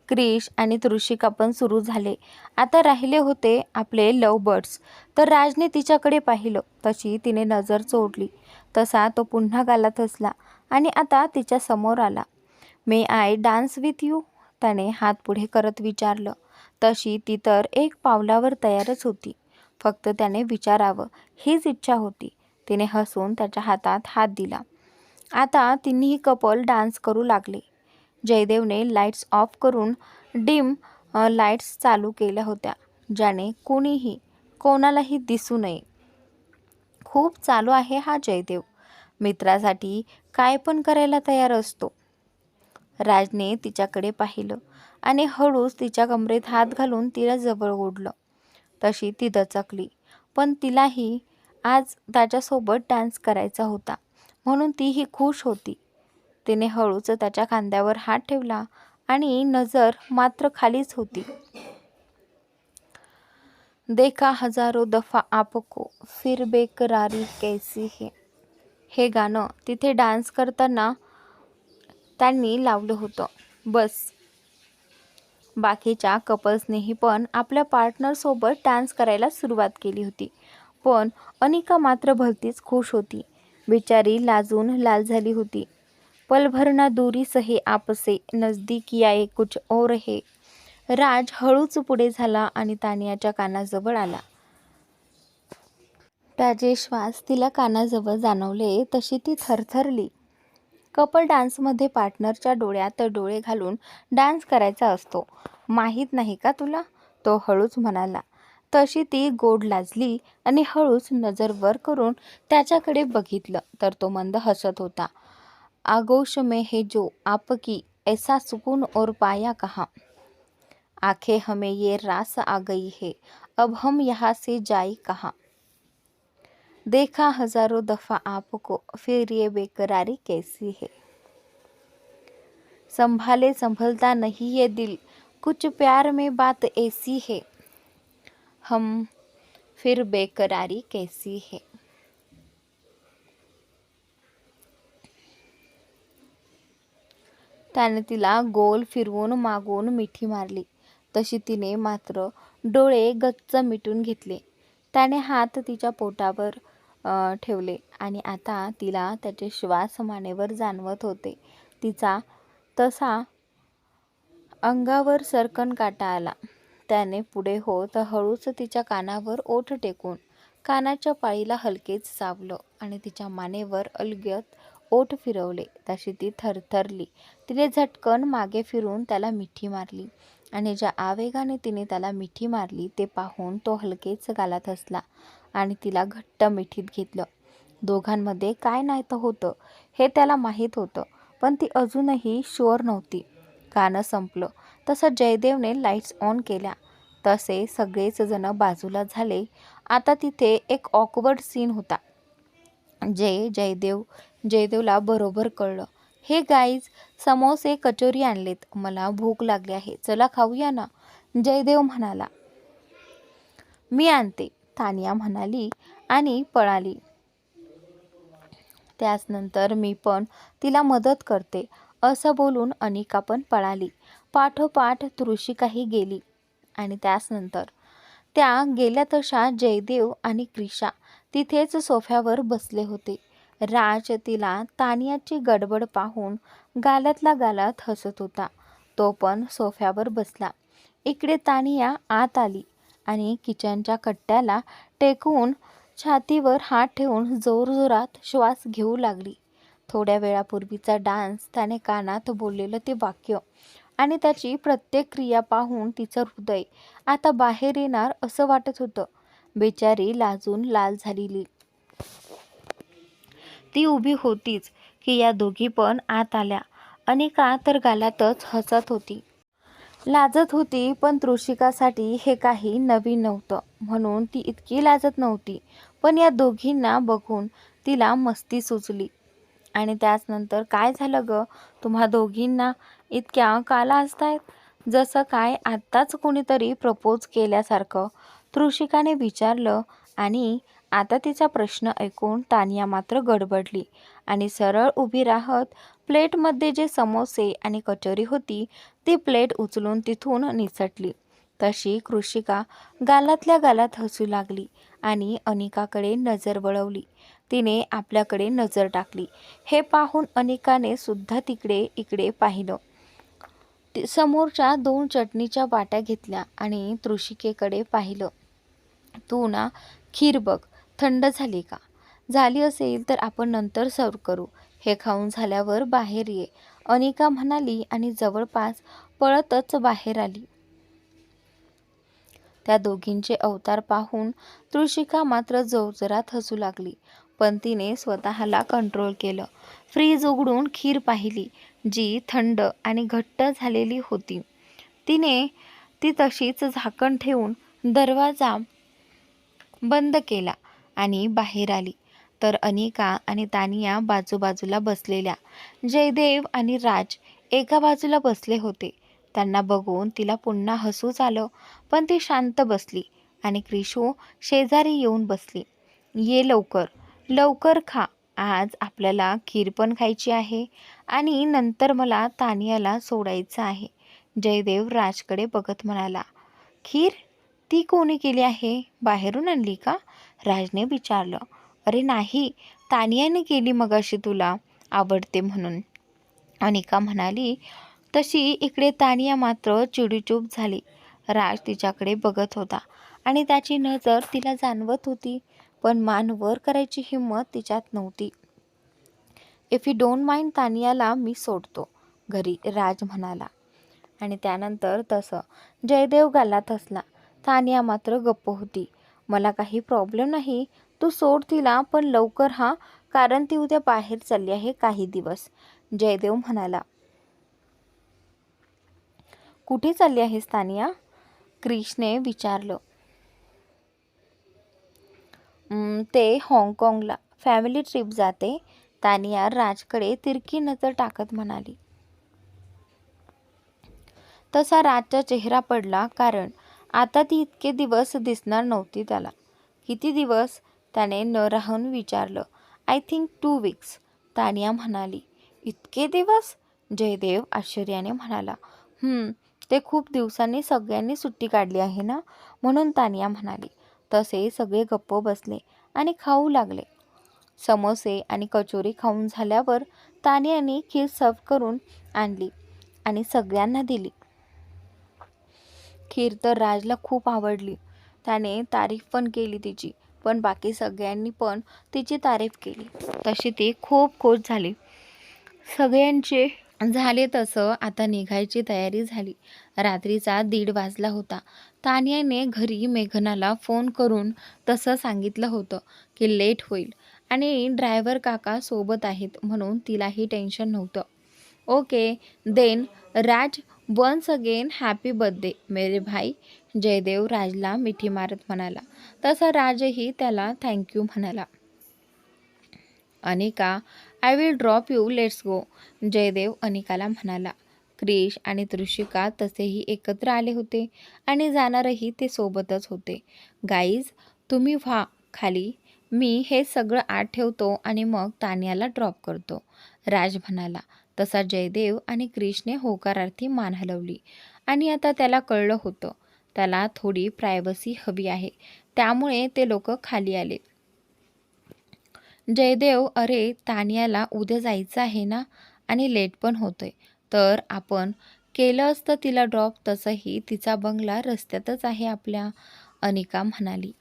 क्रिश आणि तुळशिका पण सुरू झाले. आता राहिले होते आपले लव्ह बर्ड्स. तर राजने तिच्याकडे पाहिलं. तशी तिने नजर चोरली. तसा तो पुन्हा गालात हसला आणि आता तिच्या समोर आला. मे आय डान्स विथ यू, त्याने हात पुढे करत विचारलं. तशी ती तर एक पावलावर तयारच होती. फक्त त्याने विचारावं हीच इच्छा होती. तिने हसून त्याच्या हातात हात दिला. आता तिन्ही कपल डान्स करू लागले. जयदेवने लाईट्स ऑफ करून डिम लाईट्स चालू केल्या होत्या, ज्याने कोणालाही दिसू नये. खूप चालू आहे हा जयदेव. मित्रासाठी काय पण करायला तयार असतो. राजने तिच्याकडे पाहिलं आणि हळूच तिच्या कमरेत हात घालून तिला जवळ ओढलं. तशी ती दचकली, पण तिलाही आज त्याच्यासोबत डान्स करायचा होता, म्हणून तीही खुश होती. तिने हळूच त्याच्या खांद्यावर हात ठेवला आणि नजर मात्र खालीच होती. देखा हजारो दफा आपको, फिर बेकरारी कैसी है, हे गाणं तिथे डान्स करताना त्यांनी लावलं होतं. बस बाकीच्या कपल्सनेही पण आपल्या पार्टनरसोबत डान्स करायला सुरुवात केली होती. पण अनिका मात्र भलतीच खुश होती. बिचारी लाजून लाल झाली होती. पल भरना दूरी सहे आपसे, नजदीक याए कुछ और है. राज हळूच पुढे झाला आणि तानियाच्या कानाजवळ आला. त्याचे श्वास तिला कानाजवळ जाणवले तशी ती थरथरली. कपल डान्समध्ये पार्टनरच्या डोळ्यात डोळे घालून डान्स करायचा असतो, माहीत नाही का तुला, तो हळूच म्हणाला. तशी ती गोड लाजली आणि हळूच नजर वर करून त्याच्याकडे बघितलं तर तो मंद हसत होता. आगोश में है जो आपकी, ऐसा सुकून और पाया कहाँ. आंखें हमें ये रास आ गई है, अब हम यहाँ से जाए कहाँ. देखा हजारों दफा आपको, फिर ये बेकरारी कैसी है. संभाले संभलता नहीं ये दिल, कुछ प्यार में बात ऐसी है, हम फिर बेकरारी कैसी है. त्याने तिला गोल फिरवून मागून मिठी मारली. तशी तिने मात्र डोळे गच्च मिटून घेतले. त्याने हात तिच्या पोटावर ठेवले आणि आता तिला त्याचे श्वास मानेवर जाणवत होते. तिचा तसा अंगावर सरकन काटा आला. त्याने पुढे होत हळूच तिच्या कानावर ओठ टेकून कानाच्या पाळीला हलकेच चावलं आणि तिच्या मानेवर अलगद ओठ फिरवले. तशी ती थरथरली. तिने झटकन मागे फिरून त्याला मिठी मारली आणि ज्या आवेगाने तिने त्याला मिठी मारली ते पाहून तो हलकेच गालात हसला आणि तिला घट्ट मिठीत घेतलं. दोघांमध्ये काय नातं होतं हे त्याला माहीत होतं, पण ती अजूनही शुअर नव्हती. गाणं संपलं तसं जयदेवने लाईट्स ऑन केल्या. तसे सगळेच जण बाजूला झाले. आता तिथे एक ऑकवर्ड सीन होता जे जयदेवला बरोबर कळलं. हे गाईज, समोसे कचोरी आणलेत, मला भूक लागली आहे, चला खाऊया ना, जयदेव म्हणाला. मी आणते, तानिया म्हणाली आणि पळाली. त्याचनंतर मी पण तिला मदत करते असं बोलून अनिका पण पळाली. पाठोपाठ तृषिकाही गेली आणि त्याचनंतर त्या गेल्या तशा जयदेव आणि क्रिशा तिथेच सोफ्यावर बसले होते. राज तिला तानियाची गडबड पाहून गालातला गालात हसत होता. तो पण सोफ्यावर बसला. इकडे तानिया आत आली आणि किचनच्या कट्ट्याला टेकून छातीवर हात ठेवून जोरजोरात श्वास घेऊ लागली. थोड्या वेळापूर्वीचा डान्स, त्याने कानात बोललेलं ते वाक्य आणि त्याची प्रत्येक क्रिया पाहून तिचं हृदय आता बाहेर येणार असं वाटत होतं. बेचारी लाजून लाल झालेली ती उभी होतीच की या दोघी पण आत आल्या. अनिका तर गालातच हसत होती. लाजत होती, पण तृषिकासाठी हे काही नवीन नव्हतं म्हणून ती इतकी लाजत नव्हती. पण या दोघींना बघून तिला मस्ती सुचली. आणि त्याचनंतर काय झालं ग, तुम्हा दोघींना इतक्या का लाजतायत? जसं काय आत्ताच कोणीतरी प्रपोज केल्यासारखं तृषिकाने विचारलं. आणि आता तिचा प्रश्न ऐकून तानिया मात्र गडबडली आणि सरळ उभी राहत प्लेटमध्ये जे समोसे आणि कचोरी होती ती प्लेट उचलून तिथून निसटली. तशी कृषिका गालातल्या गालात हसू लागली आणि अनिकाकडे नजर वळवली. तिने आपल्याकडे नजर टाकली. हे पाहून अनिकाने सुद्धा तिकडे इकडे पाहिलं. समोरच्या 2 चटणीच्या वाट्या घेतल्या आणि तृषिकेकडे पाहिलं. तू ना खीर बघ, थंड झाली का? झाली असेल तर आपण नंतर सर्व करू, हे खाऊन झाल्यावर बाहेर ये, अनिका म्हणाली आणि जवळपास पळतच बाहेर आली. त्या दोघींचे अवतार पाहून तृषिका मात्र जोरजोरात हसू लागली, पण तिने स्वतःला कंट्रोल केलं. फ्रीज उघडून खीर पाहिली जी थंड आणि घट्ट झालेली होती. तिने ती तशीच झाकण ठेवून दरवाजा बंद केला आणि बाहेर आली. तर अनिका आणि तानिया बाजूबाजूला बसलेल्या. जयदेव आणि राज एका बाजूला बसले होते. त्यांना बघून तिला पुन्हा हसूच आलं, पण ती शांत बसली आणि क्रिशू शेजारी येऊन बसली. ये लवकर, लवकर खा, आज आपल्याला खीर पण खायची आहे आणि नंतर मला तानियाला सोडायचं आहे, जयदेव राजकडे बघत म्हणाला. खीर? ती कोणी केली आहे? बाहेरून आणली का? राजने विचारलं. अरे नाही, तानियाने केली मगाशी, तुला आवडते म्हणून, अनिका म्हणाली. तशी इकडे तानिया मात्र चिडीचूप झाली. राज तिच्याकडे बघत होता आणि त्याची नजर तिला जाणवत होती, पण मान वर करायची हिंमत तिच्यात नव्हती. इफ यू डोंट माइंड, तानियाला मी सोडतो घरी, राज म्हणाला. आणि त्यानंतर तसं जयदेव गालात हसला. तानिया मात्र गप्प होती. मला काही प्रॉब्लेम नाही, तू सोड तिला, पण लवकर हां, कारण ती उद्या बाहेर चालली आहे काही दिवस, जयदेव म्हणाला. कुठे चालली आहेस तानिया? क्रिशने विचारलं. ते हाँगकाँगला फॅमिली ट्रिप जाते, तानिया राजकडे तिरकी नजर टाकत म्हणाली. तसा राजचा चेहरा पडला, कारण आता ती इतके दिवस दिसणार नव्हती त्याला. किती दिवस? त्याने न राहून विचारलं. आय थिंक 2 वीक्स, तानिया म्हणाली. इतके दिवस? जयदेव आश्चर्याने म्हणाला. ते खूप दिवसांनी सगळ्यांनी सुट्टी काढली आहे ना, म्हणून तानिया म्हणाली. तसे सगळे गप्प बसले आणि खाऊ लागले. समोसे आणि कचोरी खाऊन झाल्यावर तानियाने खीर सर्व करून आणली आणि सगळ्यांना दिली. खीर तर राजला खूप आवडली. त्याने तारीफ पण केली तिची, पण बाकी सगळ्यांनी पण तिची तारीफ केली. तशी ती खूप खुश झाली. सगळ्यांचे झाले तसं आता निघायची तयारी झाली. रात्रीचा 1:30 वाजला होता. तानियाने घरी मेघनाला फोन करून तसं सांगितलं होतं की लेट होईल आणि ड्रायव्हर काका सोबत आहेत म्हणून तिलाही टेन्शन नव्हतं. ओके देन राज वन्स अगेन हॅपी बर्थडे मेरे भाई, जयदेव राजला मिठी मारत म्हणाला. तसा राजही त्याला थँक्यू म्हणाला. Anika, I will drop you, let's go, Jaidev अनिकाला म्हणाला. क्रिश आणि तृषिका तसेही एकत्र आले होते आणि जाणारही ते सोबतच होते. गाईज, तुम्ही व्हा खाली, मी हे सगळं आत ठेवतो आणि मग तानियाला ड्रॉप करतो, राज म्हणाला. तसा जयदेव आणि क्रिशने होकारार्थी मान हलवली आणि आता त्याला कळलं होतं त्याला थोडी प्रायव्हसी हवी आहे, त्यामुळे ते लोक खाली आले. जयदेव, अरे तानियाला उद्या जायचं आहे ना आणि लेट पण होतोय, तर आपण केलं असतं तिला ड्रॉप, तसंही तिचा बंगला रस्त्यातच आहे आपल्या, अनिका म्हणाली.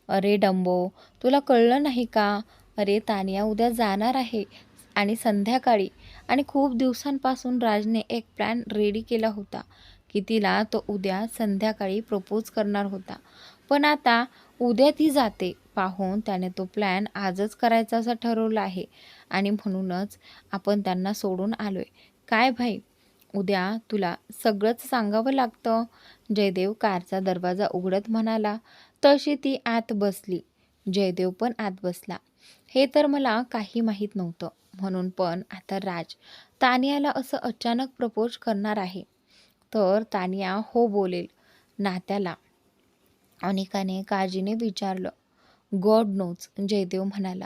अरे डंबो, तुला कळलं नाही का? अरे तानिया उद्या जाणार आहे आणि संध्याकाळी, आणि खूप दिवसांपासून राजने एक प्लॅन रेडी केला होता की तिला तो उद्या संध्याकाळी प्रपोज करणार होता, पण आता उद्या ती जाते पाहून त्याने तो प्लॅन आजच करायचा असं ठरवलं आहे आणि म्हणूनच आपण त्यांना सोडून आलोय. काय भाई, उद्या तुला सगळंच सांगावं लागतं, जयदेव कारचा दरवाजा उघडत म्हणाला. तशी ती आत बसली. जयदेव पण आत बसला. हे तर मला काही माहीत नव्हतं, म्हणून पण आता राज तानियाला असं अचानक प्रपोज करणार आहे तर तानिया हो बोलेल नात्याला, अनिकाने काळजीने विचारलं. गॉड नोज, जयदेव म्हणाला.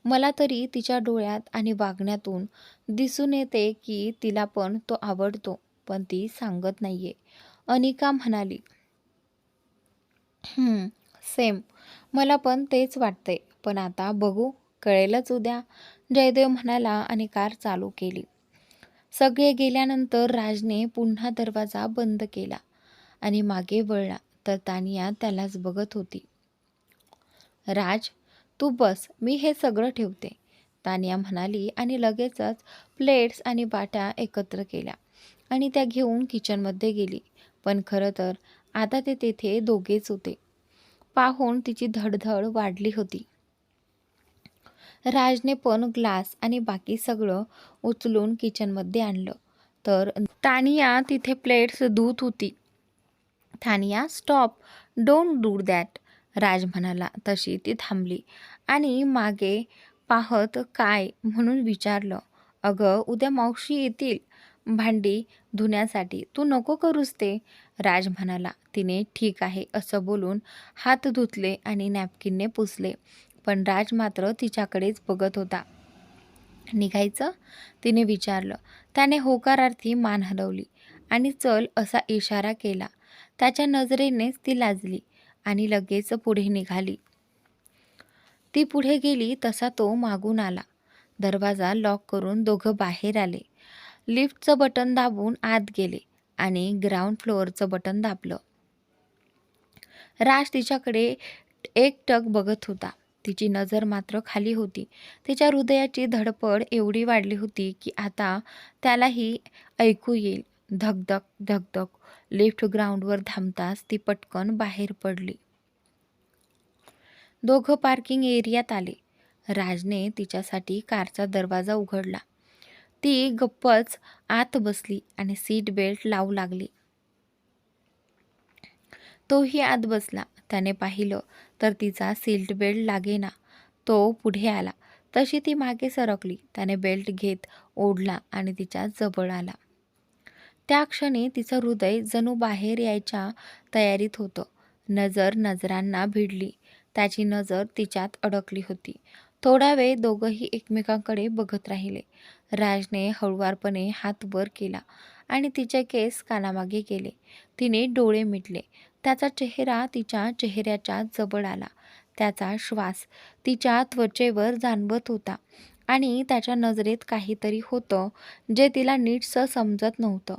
मला तरी तिच्या डोळ्यात आणि वागण्यातून दिसून येते की तिला पण तो आवडतो, पण ती सांगत नाहीये, अनिका म्हणाली. सेम, मला पण तेच वाटतंय, पण आता बघू, कळेलच उद्या, जयदेव म्हणाला आणि कार चालू केली. सगळे गेल्यानंतर राजने पुन्हा दरवाजा बंद केला आणि मागे वळला तर तानिया त्यालाच बघत होती. राज, तू बस, मी हे सगळं ठेवते, तानिया म्हणाली आणि लगेचच प्लेट्स आणि बाट्या एकत्र केल्या आणि त्या घेऊन किचनमध्ये गेली. पण खरं तर आता ते तेथे दोघेच होते. पाहून तिची धडधड वाढली होती. राजने पण ग्लास आणि बाकी सगळं उचलून किचनमध्ये आणलं तर तानिया तिथे प्लेट्स धुत होती. Tania, stop, don't do that, Raj म्हणाला. तशी ती थांबली आणि मागे पाहत काय म्हणून विचारलं. अगं उद्या मावशी येतील भांडी धुण्यासाठी, तू नको करूस ते, राज म्हणाला. तिने ठीक आहे असं बोलून हात धुतले आणि नॅपकिनने पुसले, पण राज मात्र तिच्याकडेच बघत होता. निघायचं, तिने विचारलं. त्याने होकारार्थी मान हलवली आणि चल असा इशारा केला. त्याच्या नजरेनेच ती लाजली आणि लगेच पुढे निघाली. ती पुढे गेली तसा तो मागून आला. दरवाजा लॉक करून दोघं बाहेर आले. लिफ्टचं बटन दाबून आत गेले आणि ग्राउंड फ्लोअरचं बटन दाबलं. राज तिच्याकडे एकटक बघत होता. तिची नजर मात्र खाली होती. तिच्या हृदयाची धडपड एवढी वाढली होती की आता त्यालाही ऐकू येईल. धकधक धकधक. लिफ्ट ग्राउंडवर थांबताच ती पटकन बाहेर पडली. दोघं पार्किंग एरियात आले. राजने तिच्यासाठी कारचा दरवाजा उघडला. ती गप्पच आत बसली आणि सीट बेल्ट लावू लागली. तोही आत बसला. त्याने पाहिलं तर तिचा सीट बेल्ट लागेना. तो पुढे आला तशी ती मागे सरकली. त्याने बेल्ट घेत ओढला आणि तिच्या जवळ आला. त्या क्षणी तिचं हृदय जणू बाहेर यायच्या तयारीत होतं. नजर नजरांना भिडली. त्याची नजर तिच्यात अडकली होती. थोडा वेळ दोघंही एकमेकांकडे बघत राहिले. राजने हळुवारपणे हात वर केला आणि तिचे केस कानामागे केले. तिने डोळे मिटले. त्याचा चेहरा तिच्या चेहऱ्याच्या जवळ आला. त्याचा श्वास तिच्या त्वचेवर जाणवत होता आणि त्याच्या नजरेत काहीतरी होतं जे तिला नीटसं समजत नव्हतं.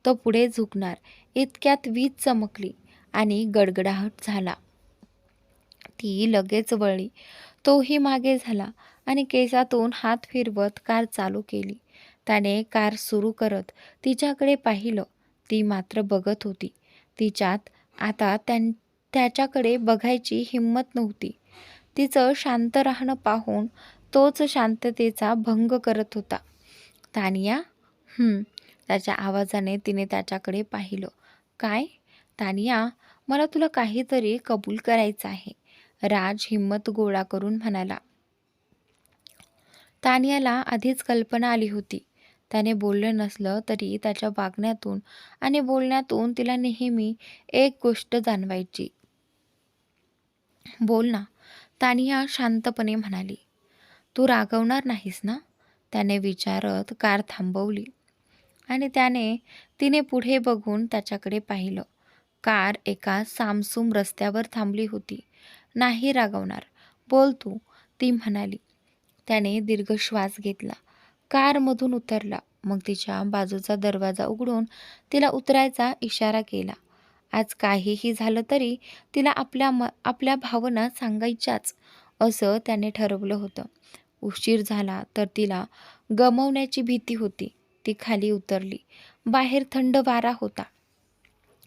तो पुढे झुकणार इतक्यात वीज चमकली आणि गडगडाट झाला. ती लगेच वळली. तोही मागे झाला आणि केसातून हात फिरवत कार चालू केली. त्याने कार सुरू करत तिच्याकडे पाहिलं. ती मात्र बघत होती. तिच्यात आता त्याच्याकडे बघायची हिंमत नव्हती. तिचं शांत राहणं पाहून तोच शांततेचा भंग करत होता. तानिया? त्याच्या आवाजाने तिने त्याच्याकडे पाहिलं. काय? तानिया, मला तुला काहीतरी कबूल करायचं आहे, राज हिंमत गोळा करून म्हणाला. तानियाला आधीच कल्पना आली होती. त्याने बोलले नसलं तरी त्याच्या वागण्यातून आणि बोलण्यातून तिला नेहमी एक गोष्ट जाणवायची. बोल ना, तानिया शांतपणे म्हणाली. तू रागवणार नाहीस ना? त्याने विचारत कार थांबवली आणि तिने पुढे बघून त्याच्याकडे पाहिलं. कार एका सामसूम रस्त्यावर थांबली होती. नाही रागवणार, बोल तू, ती म्हणाली. त्याने दीर्घ श्वास घेतला. कारमधून उतरला. मग तिच्या बाजूचा दरवाजा उघडून तिला उतरायचा इशारा केला. आज काहीही झालं तरी तिला आपल्या भावना सांगायच्याच असं त्याने ठरवलं होतं. उशीर झाला तर तिला गमावण्याची भीती होती. ती खाली उतरली. बाहेर थंड वारा होता.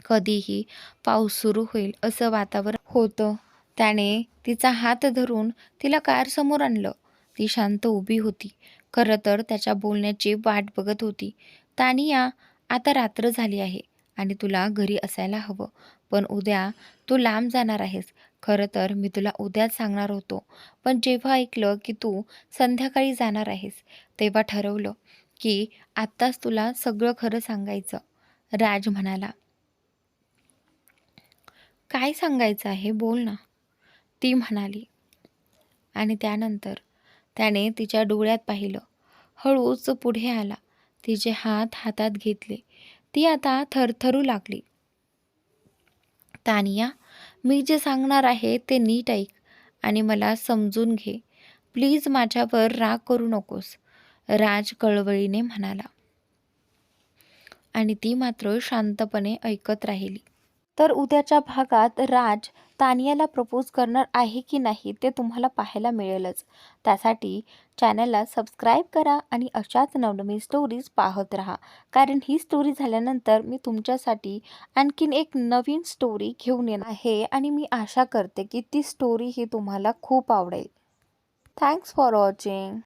कधीही पाऊस सुरू होईल असं वातावरण होतं. त्याने तिचा हात धरून तिला कारसमोर आणलं. ती शांत उभी होती. खरं तर त्याच्या बोलण्याची वाट बघत होती. तानिया, आता रात्र झाली आहे आणि तुला घरी असायला हवं. पण उद्या तू लांब जाणार आहेस. खरं तर मी तुला उद्याच सांगणार होतो. पण जेव्हा ऐकलं की तू संध्याकाळी जाणार आहेस, तेव्हा ठरवलं की आत्ताच तुला सगळं खरं सांगायचं. राज म्हणाला. काय सांगायचं आहे? बोल ना, ती म्हणाली. आणि त्यानंतर त्याने तिच्या डोळ्यात पाहिलं. हळूच पुढे आला. तिचे हात हातात घेतले. ती आता थरथरू लागली. तानिया, मी जे सांगणार आहे ते नीट ऐक आणि मला समजून घे. प्लीज माझ्यावर राग करू नकोस, राज कळवळीने म्हणाला. आणि ती मात्र शांतपणे ऐकत राहिली. तर उद्याच्या भागात राज तानियाला प्रपोज करणार आहे की नाही ते तुम्हाला पाहायला मिळेलच. त्यासाठी चॅनलला सबस्क्राईब करा आणि अशाच नवनवीन स्टोरीज पाहत राहा. कारण ही स्टोरी झाल्यानंतर मी तुमच्यासाठी आणखीन एक नवीन स्टोरी घेऊन येणार आहे आणि मी आशा करते की ती स्टोरी ही तुम्हाला खूप आवडेल. Thanks for watching.